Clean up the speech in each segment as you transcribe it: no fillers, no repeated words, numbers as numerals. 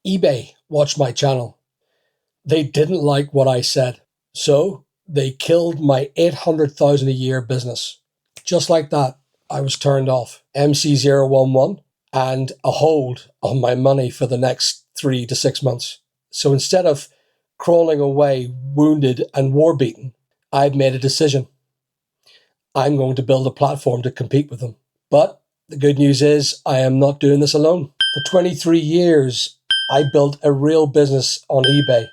eBay watched my channel. They didn't like what I said, so they killed my 800,000 a year business. Just like that, I was turned off. MC011 and a hold on my money for the next 3 to 6 months. So instead of crawling away wounded and war-beaten, I've made a decision. I'm going to build a platform to compete with them. But the good news is I am not doing this alone. For 23 years, I built a real business on eBay.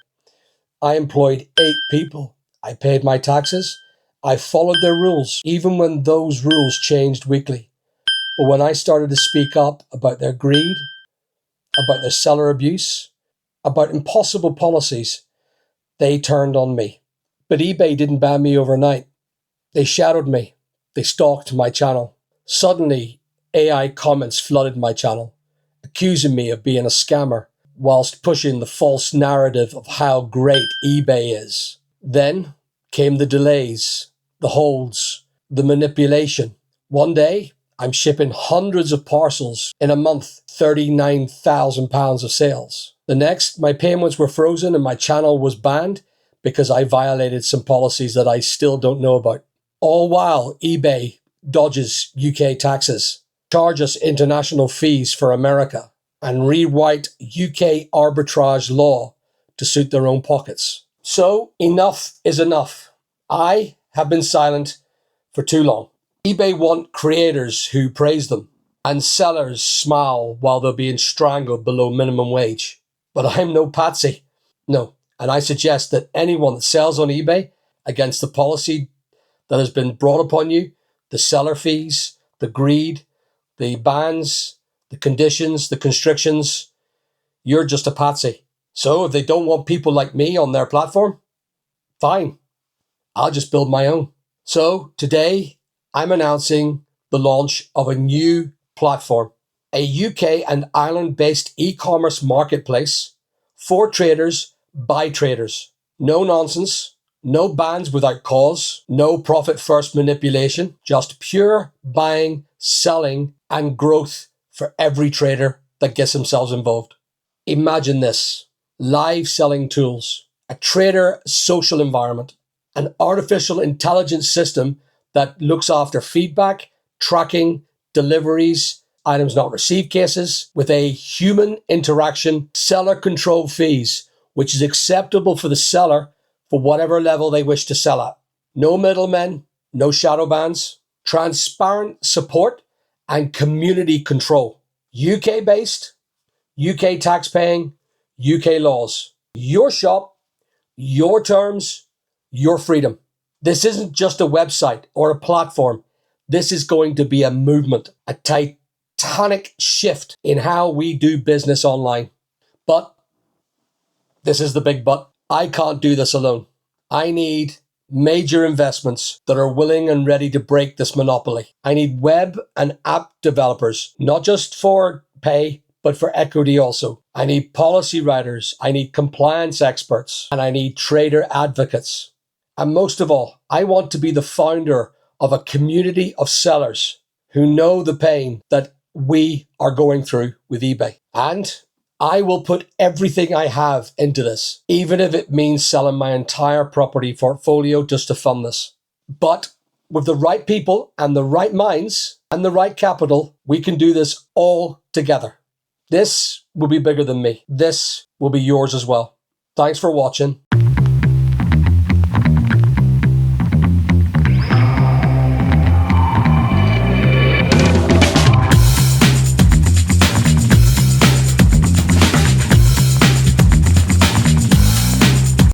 I employed 8 people. I paid my taxes. I followed their rules, even when those rules changed weekly. But when I started to speak up about their greed, about their seller abuse, about impossible policies, they turned on me. But eBay didn't ban me overnight. They shadowed me. They stalked my channel. Suddenly, AI comments flooded my channel, accusing me of being a scammer, whilst pushing the false narrative of how great eBay is. Then came the delays, the holds, the manipulation. One day, I'm shipping hundreds of parcels in a month, £39,000 of sales. The next, my payments were frozen and my channel was banned because I violated some policies that I still don't know about. All while eBay dodges UK taxes, charges international fees for America, and rewrite UK arbitrage law to suit their own pockets. So enough is enough. I have been silent for too long. eBay want creators who praise them, and sellers smile while they're being strangled below minimum wage. But I'm no patsy. No, and I suggest that anyone that sells on eBay against the policy that has been brought upon you, the seller fees, the greed, the bans, the conditions, the constrictions, you're just a patsy. So if they don't want people like me on their platform, fine, I'll just build my own. So today I'm announcing the launch of a new platform, a UK and Ireland-based e-commerce marketplace for traders by traders. No nonsense. No bans without cause, no profit-first manipulation, just pure buying, selling, and growth for every trader that gets themselves involved. Imagine this: live selling tools, a trader social environment, an artificial intelligence system that looks after feedback, tracking, deliveries, items not received cases, with a human interaction, seller control fees, which is acceptable for the seller for whatever level they wish to sell at. No middlemen, no shadow bans, transparent support, and community control. UK-based, UK tax-paying, UK laws. Your shop, your terms, your freedom. This isn't just a website or a platform. This is going to be a movement, a titanic shift in how we do business online. But this is the big but. I can't do this alone. I need major investments that are willing and ready to break this monopoly. I need web and app developers, not just for pay, but for equity also. I need policy writers, I need compliance experts, and I need trader advocates. And most of all, I want to be the founder of a community of sellers who know the pain that we are going through with eBay. And I will put everything I have into this, even if it means selling my entire property portfolio just to fund this. But with the right people and the right minds and the right capital, we can do this all together. This will be bigger than me. This will be yours as well. Thanks for watching.